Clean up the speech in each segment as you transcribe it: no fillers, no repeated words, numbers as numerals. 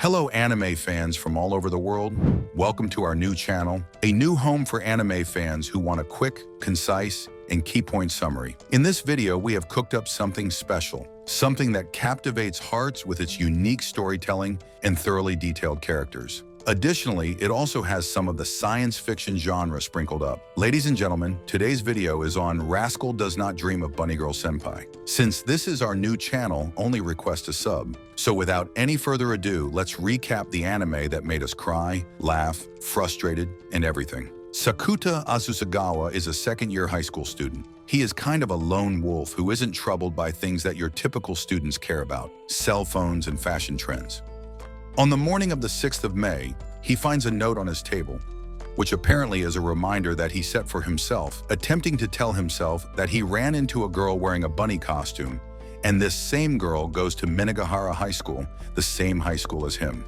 Hello anime fans from all over the world. Welcome to our new channel, a new home for anime fans who want a quick, concise, and key point summary. In this video, we have cooked up something special, something that captivates hearts with its unique storytelling and thoroughly detailed characters. Additionally, it also has some of the science fiction genre sprinkled up. Ladies and gentlemen, today's video is on Rascal Does Not Dream of Bunny Girl Senpai. Since this is our new channel, only request a sub. So without any further ado, let's recap the anime that made us cry, laugh, frustrated, and everything. Sakuta Azusagawa is a second-year high school student. He is kind of a lone wolf who isn't troubled by things that your typical students care about, cell phones and fashion trends. On the morning of the 6th of May, he finds a note on his table, which apparently is a reminder that he set for himself, attempting to tell himself that he ran into a girl wearing a bunny costume, and this same girl goes to Minagahara High School, the same high school as him.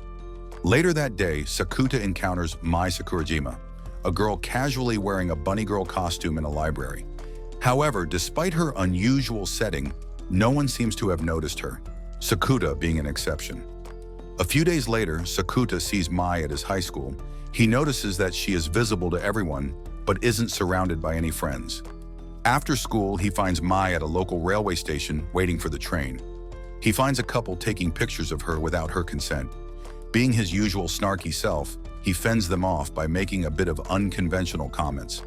Later that day, Sakuta encounters Mai Sakurajima, a girl casually wearing a bunny girl costume in a library. However, despite her unusual setting, no one seems to have noticed her, Sakuta being an exception. A few days later, Sakuta sees Mai at his high school. He notices that she is visible to everyone, but isn't surrounded by any friends. After school, he finds Mai at a local railway station waiting for the train. He finds a couple taking pictures of her without her consent. Being his usual snarky self, he fends them off by making a bit of unconventional comments.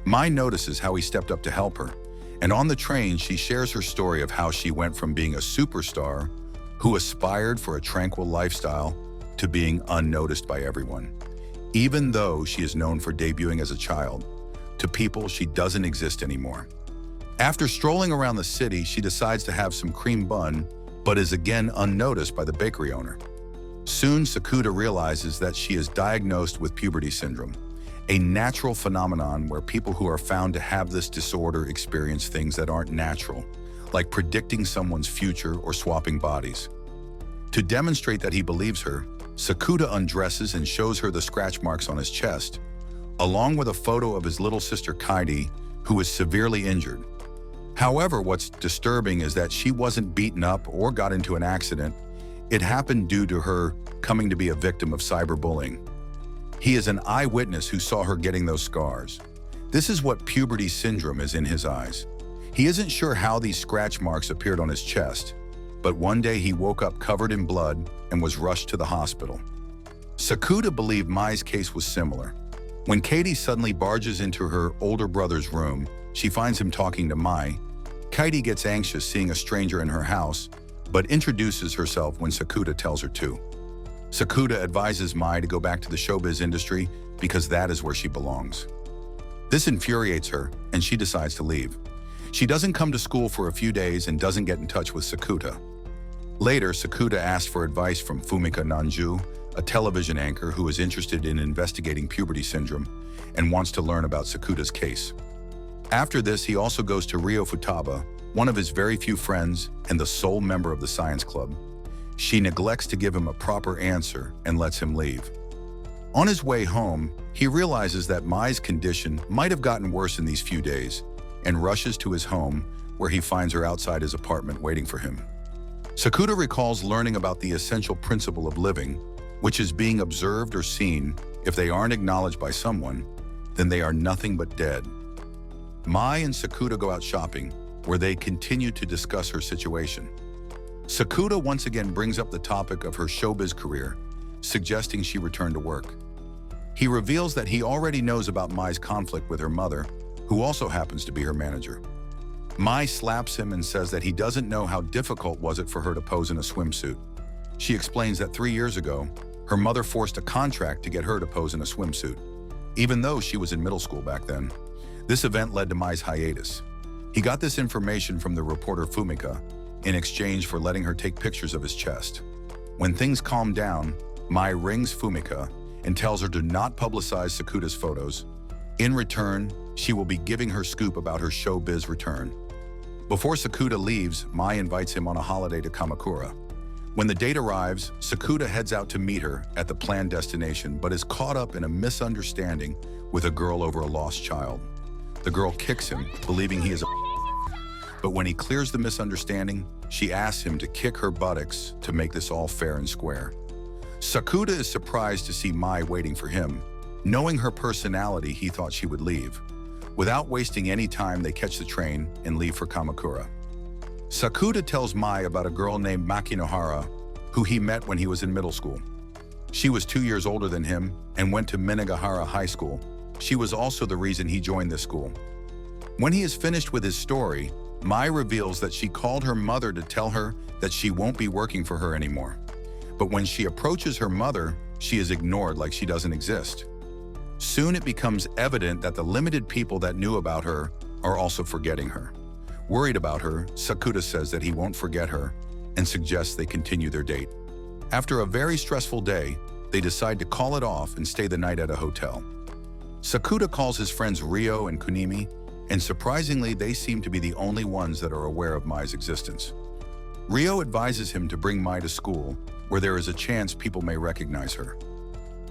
Mai notices how he stepped up to help her, and on the train, she shares her story of how she went from being a superstar who aspired for a tranquil lifestyle to being unnoticed by everyone, even though she is known for debuting as a child. To people, she doesn't exist anymore. After strolling around the city, she decides to have some cream bun, but is again unnoticed by the bakery owner. Soon, Sakuta realizes that she is diagnosed with puberty syndrome, a natural phenomenon where people who are found to have this disorder experience things that aren't natural, like predicting someone's future or swapping bodies. To demonstrate that he believes her, Sakuta undresses and shows her the scratch marks on his chest, along with a photo of his little sister Kaidi, who is severely injured. However, what's disturbing is that she wasn't beaten up or got into an accident. It happened due to her coming to be a victim of cyberbullying. He is an eyewitness who saw her getting those scars. This is what puberty syndrome is in his eyes. He isn't sure how these scratch marks appeared on his chest, but one day he woke up covered in blood and was rushed to the hospital. Sakuta believed Mai's case was similar. When Kaidi suddenly barges into her older brother's room, she finds him talking to Mai. Kaidi gets anxious seeing a stranger in her house, but introduces herself when Sakuta tells her to. Sakuta advises Mai to go back to the showbiz industry because that is where she belongs. This infuriates her, and she decides to leave. She doesn't come to school for a few days and doesn't get in touch with Sakuta. Later, Sakuta asks for advice from Fumika Nanju, a television anchor who is interested in investigating puberty syndrome and wants to learn about Sakuta's case. After this, he also goes to Rio Futaba, one of his very few friends and the sole member of the science club. She neglects to give him a proper answer and lets him leave. On his way home, he realizes that Mai's condition might have gotten worse in these few days and rushes to his home, where he finds her outside his apartment waiting for him. Sakuta recalls learning about the essential principle of living, which is being observed or seen. If they aren't acknowledged by someone, then they are nothing but dead. Mai and Sakuta go out shopping, where they continue to discuss her situation. Sakuta once again brings up the topic of her showbiz career, suggesting she return to work. He reveals that he already knows about Mai's conflict with her mother, who also happens to be her manager. Mai slaps him and says that he doesn't know how difficult was it for her to pose in a swimsuit. She explains that 3 years ago, her mother forced a contract to get her to pose in a swimsuit, even though she was in middle school back then. This event led to Mai's hiatus. He got this information from the reporter Fumika in exchange for letting her take pictures of his chest. When things calm down, Mai rings Fumika and tells her to not publicize Sakuta's photos. In return, she will be giving her scoop about her showbiz return. Before Sakuta leaves, Mai invites him on a holiday to Kamakura. When the date arrives, Sakuta heads out to meet her at the planned destination, but is caught up in a misunderstanding with a girl over a lost child. The girl kicks him, believing he is a but when he clears the misunderstanding, she asks him to kick her buttocks to make this all fair and square. Sakuta is surprised to see Mai waiting for him. Knowing her personality, he thought she would leave. Without wasting any time, they catch the train and leave for Kamakura. Sakuta tells Mai about a girl named Makinohara, who he met when he was in middle school. She was 2 years older than him and went to Minagahara High School. She was also the reason he joined this school. When he is finished with his story, Mai reveals that she called her mother to tell her that she won't be working for her anymore. But when she approaches her mother, she is ignored like she doesn't exist. Soon it becomes evident that the limited people that knew about her are also forgetting her. Worried about her, Sakuta says that he won't forget her and suggests they continue their date. After a very stressful day, they decide to call it off and stay the night at a hotel. Sakuta calls his friends Ryo and Kunimi, and surprisingly, they seem to be the only ones that are aware of Mai's existence. Ryo advises him to bring Mai to school, where there is a chance people may recognize her.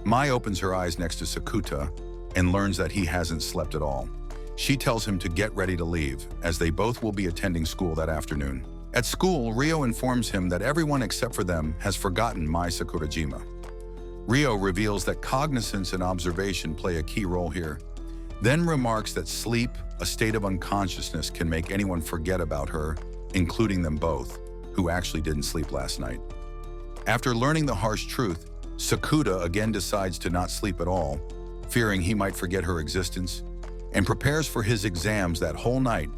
Mai opens her eyes next to Sakuta and learns that he hasn't slept at all. She tells him to get ready to leave, as they both will be attending school that afternoon. At school, Ryo informs him that everyone except for them has forgotten Mai Sakurajima. Ryo reveals that cognizance and observation play a key role here, then remarks that sleep, a state of unconsciousness, can make anyone forget about her, including them both, who actually didn't sleep last night. After learning the harsh truth, Sakuta again decides to not sleep at all, fearing he might forget her existence, and prepares for his exams that whole night.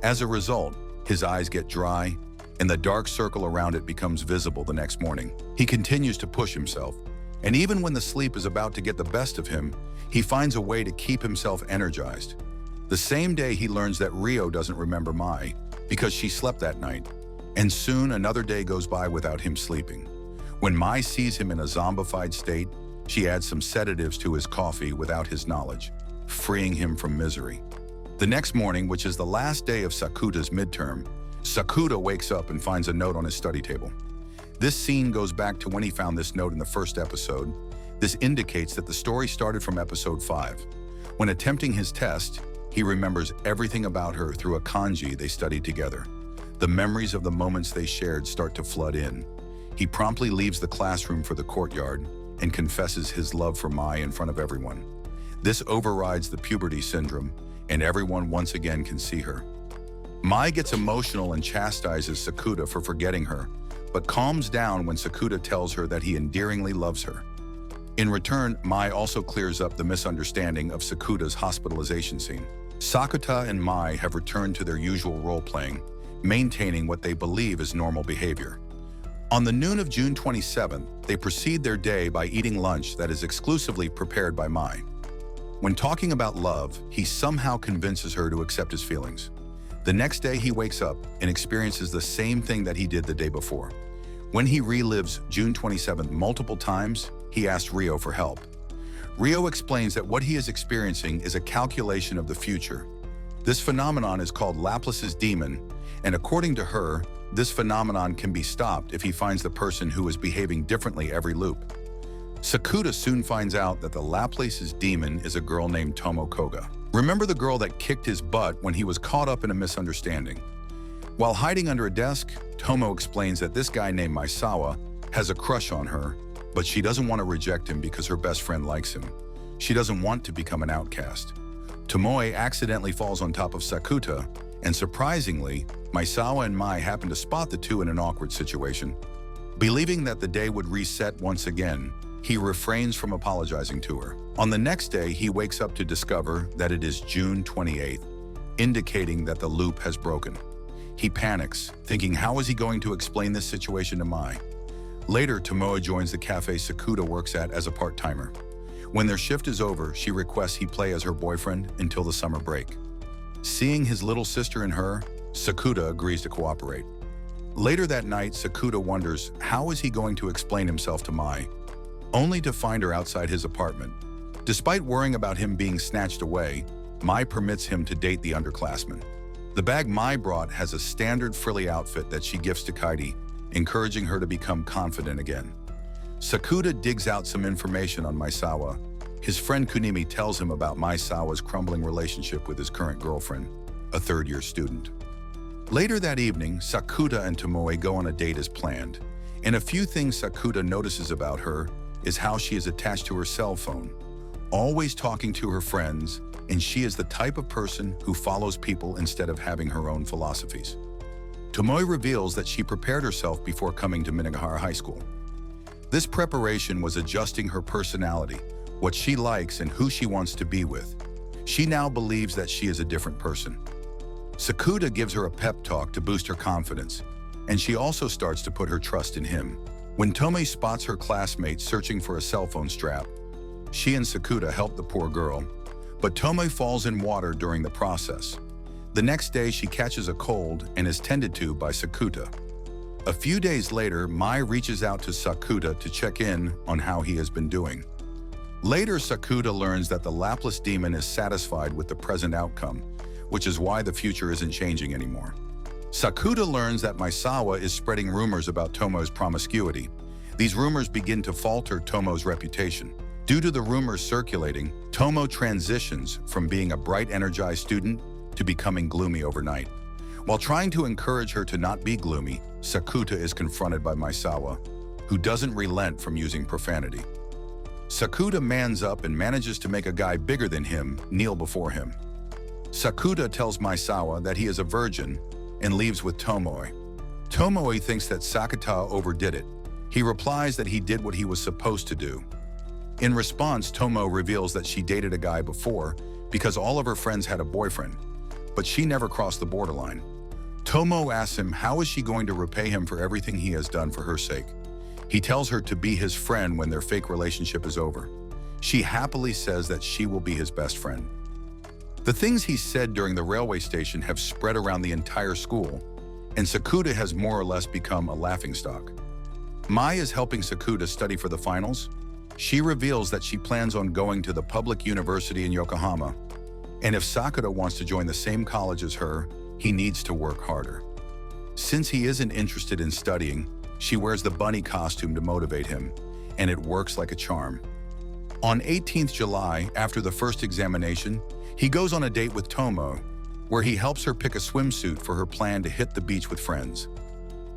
As a result, his eyes get dry, and the dark circle around it becomes visible the next morning. He continues to push himself, and even when the sleep is about to get the best of him, he finds a way to keep himself energized. The same day, he learns that Ryo doesn't remember Mai because she slept that night, and soon another day goes by without him sleeping. When Mai sees him in a zombified state, she adds some sedatives to his coffee without his knowledge, freeing him from misery. The next morning, which is the last day of Sakuta's midterm, Sakuta wakes up and finds a note on his study table. This scene goes back to when he found this note in the first episode. This indicates that the story started from episode 5. When attempting his test, he remembers everything about her through a kanji they studied together. The memories of the moments they shared start to flood in. He promptly leaves the classroom for the courtyard and confesses his love for Mai in front of everyone. This overrides the puberty syndrome, and everyone once again can see her. Mai gets emotional and chastises Sakuta for forgetting her, but calms down when Sakuta tells her that he endearingly loves her. In return, Mai also clears up the misunderstanding of Sakuta's hospitalization scene. Sakuta and Mai have returned to their usual role-playing, maintaining what they believe is normal behavior. On the noon of June 27th, they proceed their day by eating lunch that is exclusively prepared by Mai. When talking about love, he somehow convinces her to accept his feelings. The next day, he wakes up and experiences the same thing that he did the day before. When he relives June 27th multiple times, he asks Ryo for help. Ryo explains that what he is experiencing is a calculation of the future. This phenomenon is called Laplace's demon, and according to her, this phenomenon can be stopped if he finds the person who is behaving differently every loop. Sakuta soon finds out that the Laplace's demon is a girl named Tomo Koga. Remember the girl that kicked his butt when he was caught up in a misunderstanding? While hiding under a desk, Tomo explains that this guy named Maisawa has a crush on her, but she doesn't want to reject him because her best friend likes him. She doesn't want to become an outcast. Tomoe accidentally falls on top of Sakuta, and surprisingly, Maisawa and Mai happen to spot the two in an awkward situation. Believing that the day would reset once again, he refrains from apologizing to her. On the next day, he wakes up to discover that it is June 28th, indicating that the loop has broken. He panics, thinking how is he going to explain this situation to Mai? Later, Tomoe joins the cafe Sakuta works at as a part-timer. When their shift is over, she requests he play as her boyfriend until the summer break. Seeing his little sister in her, Sakuta agrees to cooperate. Later that night, Sakuta wonders how is he going to explain himself to Mai, only to find her outside his apartment. Despite worrying about him being snatched away, Mai permits him to date the underclassman. The bag Mai brought has a standard frilly outfit that she gifts to Kaidi, encouraging her to become confident again. Sakuta digs out some information on Maisawa. His friend Kunimi tells him about Maisawa's crumbling relationship with his current girlfriend, a third-year student. Later that evening, Sakuta and Tomoe go on a date as planned. In a few things Sakuta notices about her, is how she is attached to her cell phone, always talking to her friends, and she is the type of person who follows people instead of having her own philosophies. Tomoe reveals that she prepared herself before coming to Minagahara High School. This preparation was adjusting her personality, what she likes and who she wants to be with. She now believes that she is a different person. Sakuta gives her a pep talk to boost her confidence, and she also starts to put her trust in him. When Tomoe spots her classmates searching for a cell phone strap, she and Sakuta help the poor girl, but Tomoe falls in water during the process. The next day, she catches a cold and is tended to by Sakuta. A few days later, Mai reaches out to Sakuta to check in on how he has been doing. Later, Sakuta learns that the Laplace demon is satisfied with the present outcome, which is why the future isn't changing anymore. Sakuta learns that Maisawa is spreading rumors about Tomoe's promiscuity. These rumors begin to falter Tomoe's reputation. Due to the rumors circulating, Tomoe transitions from being a bright, energized student to becoming gloomy overnight. While trying to encourage her to not be gloomy, Sakuta is confronted by Maisawa, who doesn't relent from using profanity. Sakuta mans up and manages to make a guy bigger than him kneel before him. Sakuta tells Maisawa that he is a virgin and leaves with Tomoe. Tomoe thinks that Sakuta overdid it. He replies that he did what he was supposed to do. In response, Tomoe reveals that she dated a guy before because all of her friends had a boyfriend, but she never crossed the borderline. Tomoe asks him how is she going to repay him for everything he has done for her sake. He tells her to be his friend when their fake relationship is over. She happily says that she will be his best friend. The things he said during the railway station have spread around the entire school, and Sakuta has more or less become a laughingstock. Mai is helping Sakuta study for the finals. She reveals that she plans on going to the public university in Yokohama, and if Sakuta wants to join the same college as her, he needs to work harder. Since he isn't interested in studying, she wears the bunny costume to motivate him, and it works like a charm. On 18th July, after the first examination, he goes on a date with Tomoe, where he helps her pick a swimsuit for her plan to hit the beach with friends.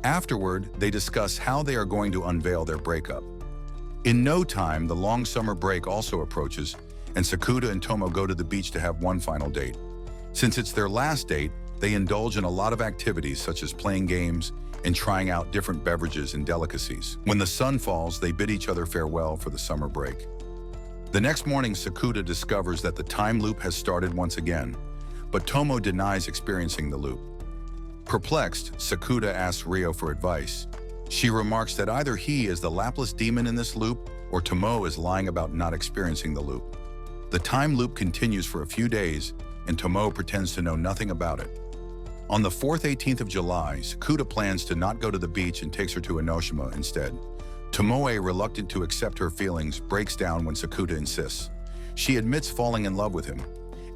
Afterward, they discuss how they are going to unveil their breakup. In no time, the long summer break also approaches, and Sakuta and Tomoe go to the beach to have one final date. Since it's their last date, they indulge in a lot of activities such as playing games and trying out different beverages and delicacies. When the sun falls, they bid each other farewell for the summer break. The next morning, Sakuta discovers that the time loop has started once again, but Tomoe denies experiencing the loop. Perplexed, Sakuta asks Ryo for advice. She remarks that either he is the Laplace demon in this loop, or Tomoe is lying about not experiencing the loop. The time loop continues for a few days, and Tomoe pretends to know nothing about it. On the 4th 18th of July, Sakuta plans to not go to the beach and takes her to Enoshima instead. Tomoe, reluctant to accept her feelings, breaks down when Sakuta insists. She admits falling in love with him,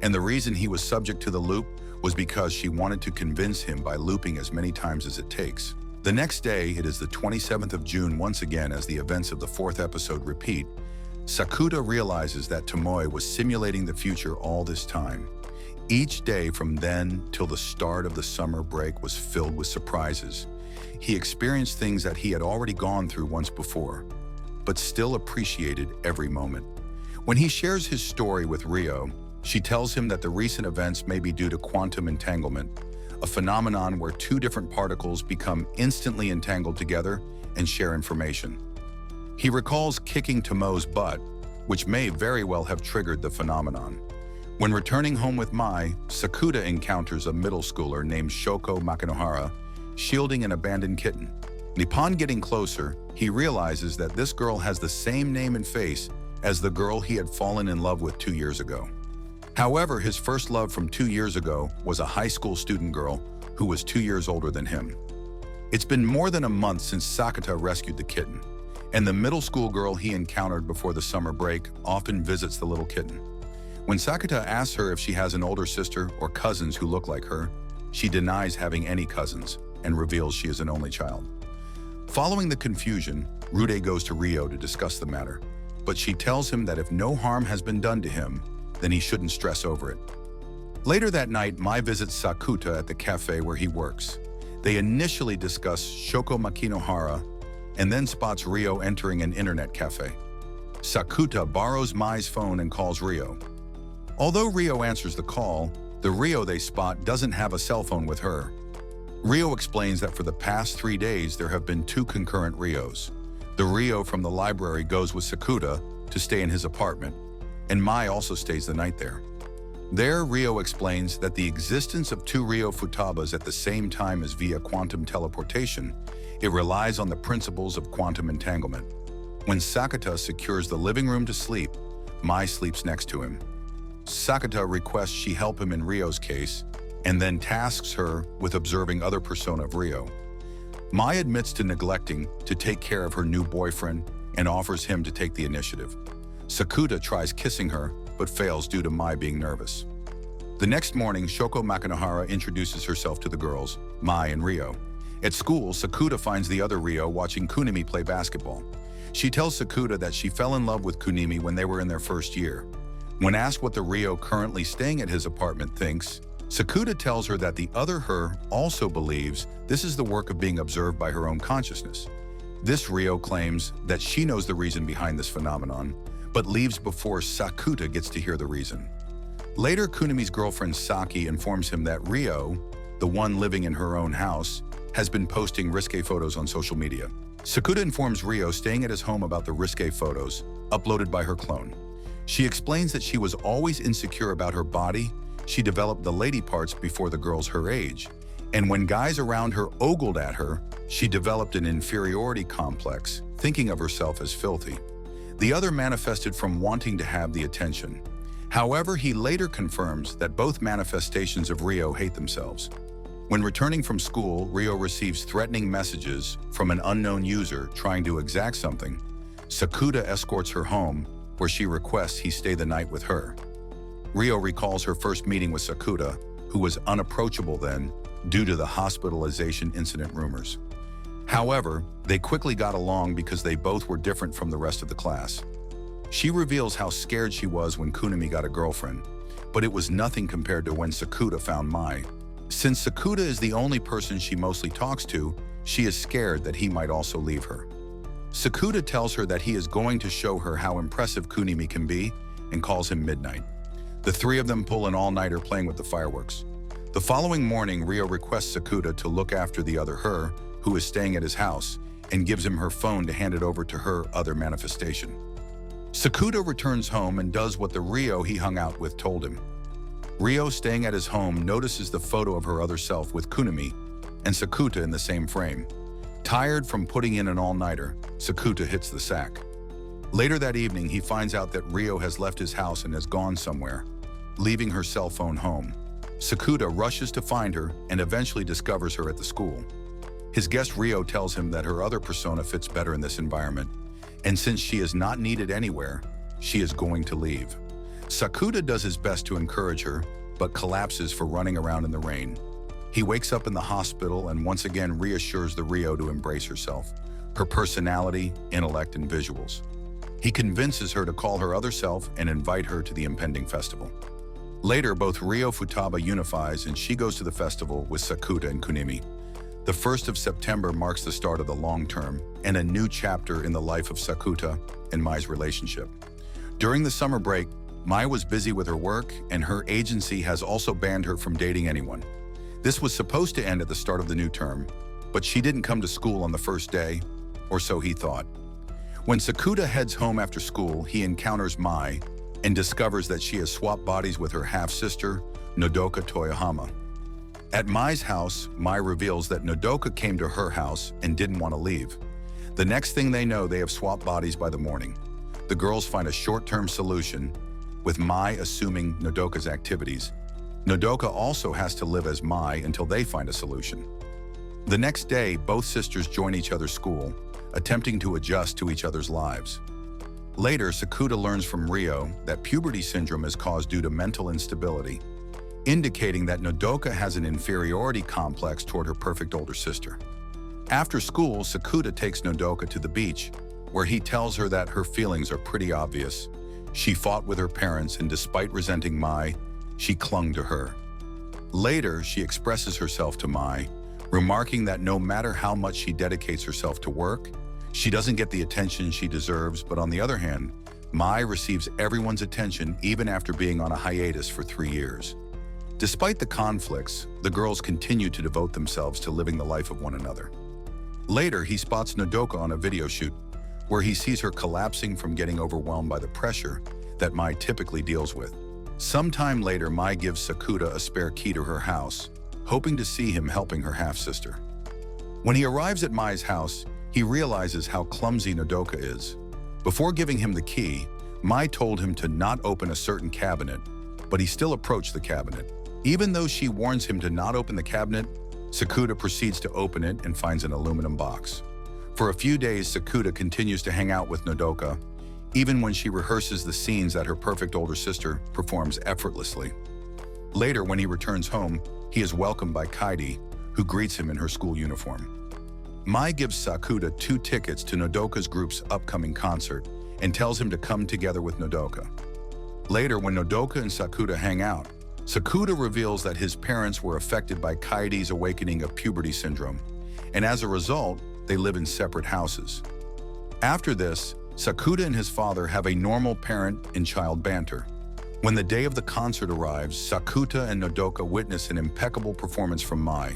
and the reason he was subject to the loop was because she wanted to convince him by looping as many times as it takes. The next day, it is the 27th of June once again as the events of the 4th episode repeat. Sakuta realizes that Tomoe was simulating the future all this time. Each day from then till the start of the summer break was filled with surprises. He experienced things that he had already gone through once before, but still appreciated every moment. When he shares his story with Ryo, she tells him that the recent events may be due to quantum entanglement, a phenomenon where two different particles become instantly entangled together and share information. He recalls kicking Tomoe's butt, which may very well have triggered the phenomenon. When returning home with Mai, Sakuta encounters a middle schooler named Shoko Makinohara, shielding an abandoned kitten. Upon getting closer, he realizes that this girl has the same name and face as the girl he had fallen in love with 2 years ago. However, his first love from 2 years ago was a high school student girl who was 2 years older than him. It's been more than a month since Sakuta rescued the kitten, and the middle school girl he encountered before the summer break often visits the little kitten. When Sakuta asks her if she has an older sister or cousins who look like her, she denies having any cousins and reveals she is an only child. Following the confusion, Rude goes to Ryo to discuss the matter, but she tells him that if no harm has been done to him, then he shouldn't stress over it. Later that night, Mai visits Sakuta at the cafe where he works. They initially discuss Shoko Makinohara and then spots Ryo entering an internet cafe. Sakuta borrows Mai's phone and calls Rio. Although Rio answers the call, the Rio they spot doesn't have a cell phone with her. Rio explains that for the past 3 days there have been 2 concurrent Rios. The Rio from the library goes with Sakuta to stay in his apartment, and Mai also stays the night there. There, Rio explains that the existence of 2 Rio Futabas at the same time is via quantum teleportation. It relies on the principles of quantum entanglement. When Sakuta secures the living room to sleep, Mai sleeps next to him. Sakuta requests she help him in Rio's case, and then tasks her with observing other persona of Rio. Mai admits to neglecting to take care of her new boyfriend and offers him to take the initiative. Sakuta tries kissing her, but fails due to Mai being nervous. The next morning, Shoko Makinohara introduces herself to the girls, Mai and Rio. At school, Sakuta finds the other Rio watching Kunimi play basketball. She tells Sakuta that she fell in love with Kunimi when they were in their first year. When asked what the Rio currently staying at his apartment thinks, Sakuta tells her that the other her also believes this is the work of being observed by her own consciousness. This Rio claims that she knows the reason behind this phenomenon, but leaves before Sakuta gets to hear the reason. Later, Kunimi's girlfriend Saki informs him that Rio, the one living in her own house, has been posting risque photos on social media. Sakuta informs Rio staying at his home about the risque photos, uploaded by her clone. She explains that she was always insecure about her body. She developed the lady parts before the girls her age, and when guys around her ogled at her, she developed an inferiority complex, thinking of herself as filthy. The other manifested from wanting to have the attention. However, he later confirms that both manifestations of Rio hate themselves. When returning from school, Rio receives threatening messages from an unknown user trying to exact something. Sakuta escorts her home, where she requests he stay the night with her. Rio recalls her first meeting with Sakuta, who was unapproachable then due to the hospitalization incident rumors. However, they quickly got along because they both were different from the rest of the class. She reveals how scared she was when Kunimi got a girlfriend, but it was nothing compared to when Sakuta found Mai. Since Sakuta is the only person she mostly talks to, she is scared that he might also leave her. Sakuta tells her that he is going to show her how impressive Kunimi can be and calls him midnight. The 3 of them pull an all-nighter playing with the fireworks. The following morning, Rio requests Sakuta to look after the other her, who is staying at his house, and gives him her phone to hand it over to her other manifestation. Sakuta returns home and does what the Rio he hung out with told him. Rio, staying at his home, notices the photo of her other self with Kunimi and Sakuta in the same frame. Tired from putting in an all-nighter, Sakuta hits the sack. Later that evening, he finds out that Rio has left his house and has gone somewhere, leaving her cell phone home. Sakuta rushes to find her and eventually discovers her at the school. His guest Rio tells him that her other persona fits better in this environment, and since she is not needed anywhere, she is going to leave. Sakuta does his best to encourage her, but collapses for running around in the rain. He wakes up in the hospital and once again reassures the Rio to embrace herself, her personality, intellect, and visuals. He convinces her to call her other self and invite her to the impending festival. Later, both Rio Futaba unifies and she goes to the festival with Sakuta and Kunimi. The 1st of September marks the start of the long term and a new chapter in the life of Sakuta and Mai's relationship. During the summer break, Mai was busy with her work and her agency has also banned her from dating anyone. This was supposed to end at the start of the new term, but she didn't come to school on the first day, or so he thought. When Sakuta heads home after school, he encounters Mai and discovers that she has swapped bodies with her half-sister, Nodoka Toyohama. At Mai's house, Mai reveals that Nodoka came to her house and didn't want to leave. The next thing they know, they have swapped bodies by the morning. The girls find a short-term solution, with Mai assuming Nodoka's activities. Nodoka also has to live as Mai until they find a solution. The next day, both sisters join each other's school, attempting to adjust to each other's lives. Later, Sakuta learns from Rio that puberty syndrome is caused due to mental instability, indicating that Nodoka has an inferiority complex toward her perfect older sister. After school, Sakuta takes Nodoka to the beach, where he tells her that her feelings are pretty obvious. She fought with her parents, and despite resenting Mai, she clung to her. Later, she expresses herself to Mai, remarking that no matter how much she dedicates herself to work, she doesn't get the attention she deserves, but on the other hand, Mai receives everyone's attention even after being on a hiatus for 3 years. Despite the conflicts, the girls continue to devote themselves to living the life of one another. Later, he spots Nodoka on a video shoot, where he sees her collapsing from getting overwhelmed by the pressure that Mai typically deals with. Sometime later, Mai gives Sakuta a spare key to her house, hoping to see him helping her half-sister. When he arrives at Mai's house, he realizes how clumsy Nodoka is. Before giving him the key, Mai told him to not open a certain cabinet, but he still approached the cabinet. Even though she warns him to not open the cabinet, Sakuta proceeds to open it and finds an aluminum box. For a few days, Sakuta continues to hang out with Nodoka, even when she rehearses the scenes that her perfect older sister performs effortlessly. Later, when he returns home, he is welcomed by Kaede, who greets him in her school uniform. Mai gives Sakuta 2 tickets to Nodoka's group's upcoming concert and tells him to come together with Nodoka. Later, when Nodoka and Sakuta hang out, Sakuta reveals that his parents were affected by Kaede's awakening of puberty syndrome, and as a result, they live in separate houses. After this, Sakuta and his father have a normal parent and child banter. When the day of the concert arrives, Sakuta and Nodoka witness an impeccable performance from Mai.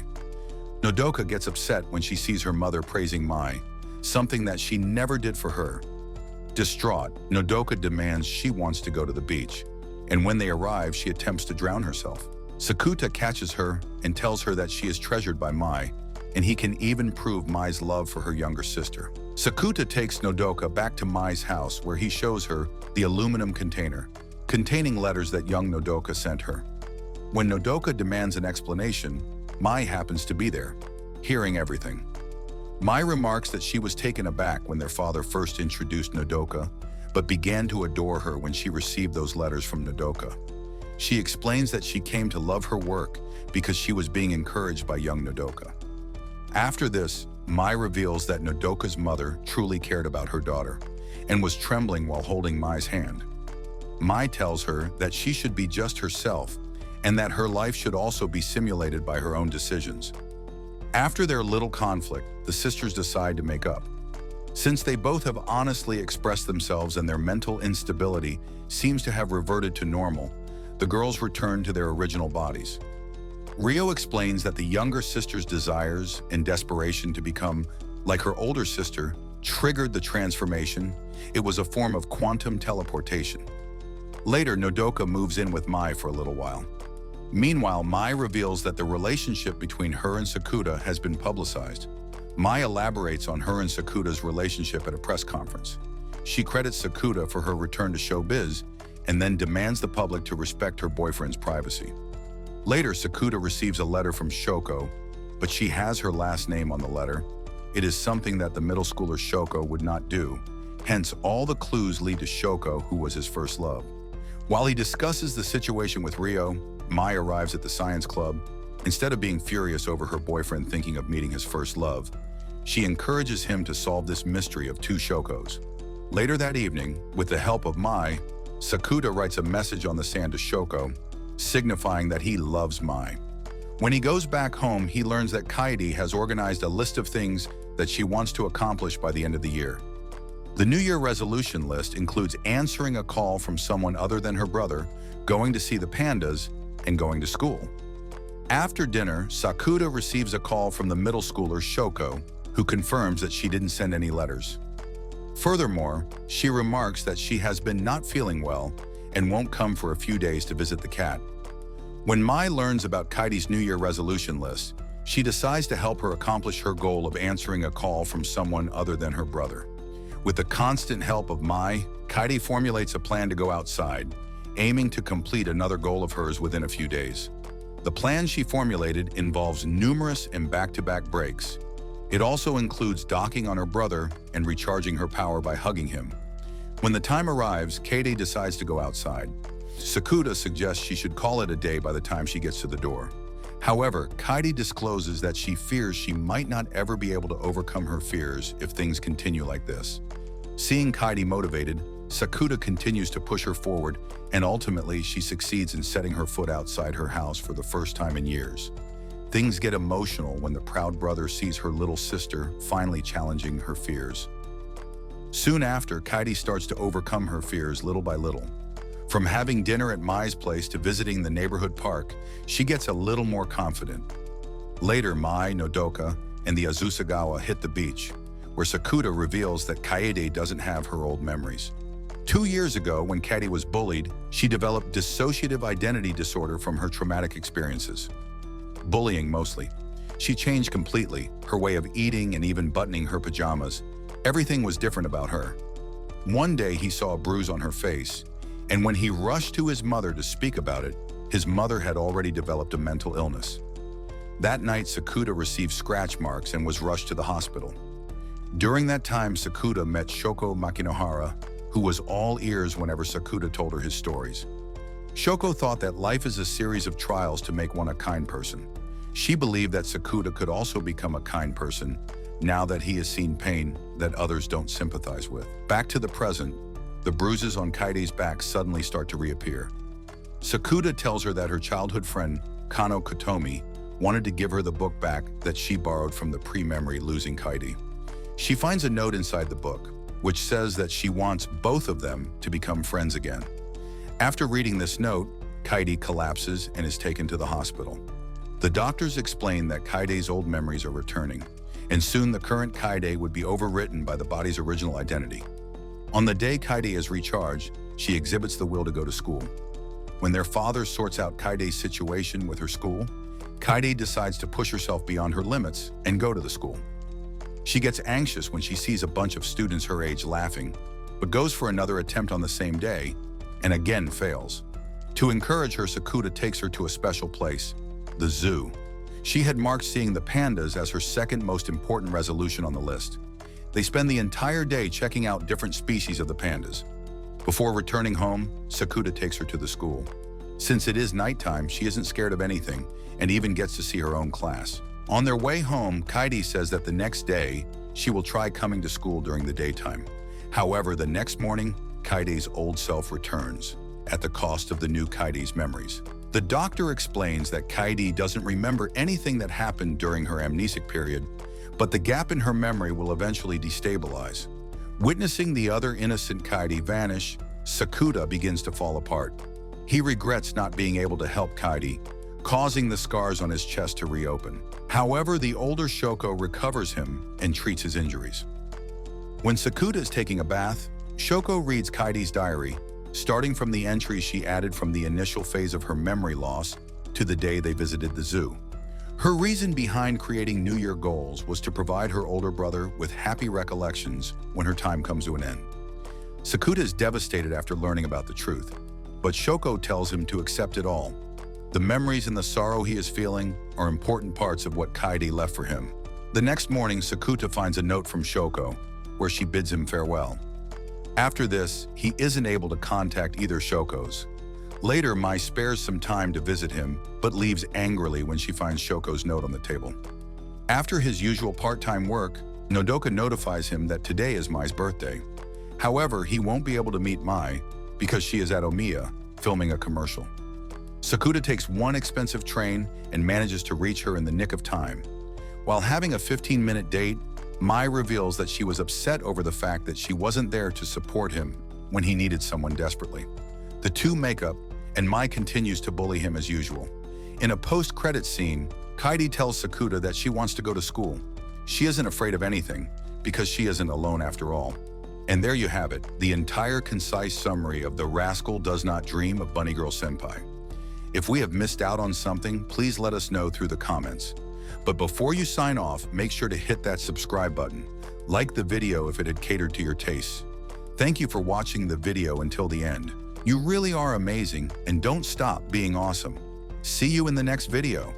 Nodoka gets upset when she sees her mother praising Mai, something that she never did for her. Distraught, Nodoka demands she wants to go to the beach, and when they arrive, she attempts to drown herself. Sakuta catches her and tells her that she is treasured by Mai, and he can even prove Mai's love for her younger sister. Sakuta takes Nodoka back to Mai's house, where he shows her the aluminum container containing letters that young Nodoka sent her. When Nodoka demands an explanation, Mai happens to be there, hearing everything. Mai remarks that she was taken aback when their father first introduced Nodoka, but began to adore her when she received those letters from Nodoka. She explains that she came to love her work because she was being encouraged by young Nodoka. After this, Mai reveals that Nodoka's mother truly cared about her daughter and was trembling while holding Mai's hand. Mai tells her that she should be just herself and that her life should also be simulated by her own decisions. After their little conflict, the sisters decide to make up. Since they both have honestly expressed themselves and their mental instability seems to have reverted to normal, the girls return to their original bodies. Rio explains that the younger sister's desires and desperation to become like her older sister triggered the transformation. It was a form of quantum teleportation. Later, Nodoka moves in with Mai for a little while. Meanwhile, Mai reveals that the relationship between her and Sakuta has been publicized. Mai elaborates on her and Sakuta's relationship at a press conference. She credits Sakuta for her return to showbiz and then demands the public to respect her boyfriend's privacy. Later, Sakuta receives a letter from Shoko, but she has her last name on the letter. It is something that the middle schooler Shoko would not do. Hence, all the clues lead to Shoko, who was his first love. While he discusses the situation with Rio, Mai arrives at the science club. Instead of being furious over her boyfriend thinking of meeting his first love, she encourages him to solve this mystery of 2 Shokos. Later that evening, with the help of Mai, Sakuta writes a message on the sand to Shoko, signifying that he loves Mai. When he goes back home, he learns that Kaede has organized a list of things that she wants to accomplish by the end of the year. The New Year resolution list includes answering a call from someone other than her brother, going to see the pandas, and going to school. After dinner, Sakuta receives a call from the middle schooler Shoko, who confirms that she didn't send any letters. Furthermore, she remarks that she has been not feeling well and won't come for a few days to visit the cat. When Mai learns about Kaede's New Year resolution list, she decides to help her accomplish her goal of answering a call from someone other than her brother. With the constant help of Mai, Kaede formulates a plan to go outside, aiming to complete another goal of hers within a few days. The plan she formulated involves numerous and back-to-back breaks. It also includes docking on her brother and recharging her power by hugging him. When the time arrives, Kaede decides to go outside. Sakuta suggests she should call it a day by the time she gets to the door. However, Kaede discloses that she fears she might not ever be able to overcome her fears if things continue like this. Seeing Kaede motivated, Sakuta continues to push her forward, and ultimately she succeeds in setting her foot outside her house for the first time in years. Things get emotional when the proud brother sees her little sister finally challenging her fears. Soon after, Kaede starts to overcome her fears little by little. From having dinner at Mai's place to visiting the neighborhood park, she gets a little more confident. Later, Mai, Nodoka, and the Azusagawa hit the beach, where Sakuta reveals that Kaede doesn't have her old memories. 2 years ago, when Kaede was bullied, she developed dissociative identity disorder from her traumatic experiences. Bullying mostly. She changed completely, her way of eating and even buttoning her pajamas. Everything was different about her. One day he saw a bruise on her face, and when he rushed to his mother to speak about it, his mother had already developed a mental illness. That night, Sakuta received scratch marks and was rushed to the hospital. During that time, Sakuta met Shoko Makinohara, who was all ears whenever Sakuta told her his stories. Shoko thought that life is a series of trials to make one a kind person. She believed that Sakuta could also become a kind person now that he has seen pain that others don't sympathize with. Back to the present, the bruises on Kaede's back suddenly start to reappear. Sakuta tells her that her childhood friend, Kano Kotomi, wanted to give her the book back that she borrowed from the pre-memory losing Kaede. She finds a note inside the book, which says that she wants both of them to become friends again. After reading this note, Kaede collapses and is taken to the hospital. The doctors explain that Kaede's old memories are returning, and soon the current Kaede would be overwritten by the body's original identity. On the day Kaede is recharged, she exhibits the will to go to school. When their father sorts out Kaede's situation with her school, Kaede decides to push herself beyond her limits and go to the school. She gets anxious when she sees a bunch of students her age laughing, but goes for another attempt on the same day and again fails. To encourage her, Sakuta takes her to a special place, the zoo. She had marked seeing the pandas as her second most important resolution on the list. They spend the entire day checking out different species of the pandas. Before returning home, Sakuta takes her to the school. Since it is nighttime, she isn't scared of anything and even gets to see her own class. On their way home, Kaede says that the next day, she will try coming to school during the daytime. However, the next morning, Kaede's old self returns, at the cost of the new Kaede's memories. The doctor explains that Kaede doesn't remember anything that happened during her amnesic period, but the gap in her memory will eventually destabilize. Witnessing the other innocent Kaede vanish, Sakuta begins to fall apart. He regrets not being able to help Kaede, causing the scars on his chest to reopen. However, the older Shoko recovers him and treats his injuries. When Sakuta is taking a bath, Shoko reads Kaede's diary, starting from the entries she added from the initial phase of her memory loss to the day they visited the zoo. Her reason behind creating New Year goals was to provide her older brother with happy recollections when her time comes to an end. Sakuta is devastated after learning about the truth, but Shoko tells him to accept it all. The memories and the sorrow he is feeling are important parts of what Kaede left for him. The next morning, Sakuta finds a note from Shoko, where she bids him farewell. After this, he isn't able to contact either Shoko's. Later, Mai spares some time to visit him, but leaves angrily when she finds Shoko's note on the table. After his usual part-time work, Nodoka notifies him that today is Mai's birthday. However, he won't be able to meet Mai because she is at Omiya, filming a commercial. Sakuta takes one expensive train and manages to reach her in the nick of time. While having a 15-minute date, Mai reveals that she was upset over the fact that she wasn't there to support him when he needed someone desperately. The two make up, and Mai continues to bully him as usual. In a post-credits scene, Kaede tells Sakuta that she wants to go to school. She isn't afraid of anything, because she isn't alone after all. And there you have it, the entire concise summary of The Rascal Does Not Dream of Bunny Girl Senpai. If we have missed out on something, please let us know through the comments. But before you sign off, make sure to hit that subscribe button. Like the video if it had catered to your tastes. Thank you for watching the video until the end. You really are amazing, and don't stop being awesome. See you in the next video.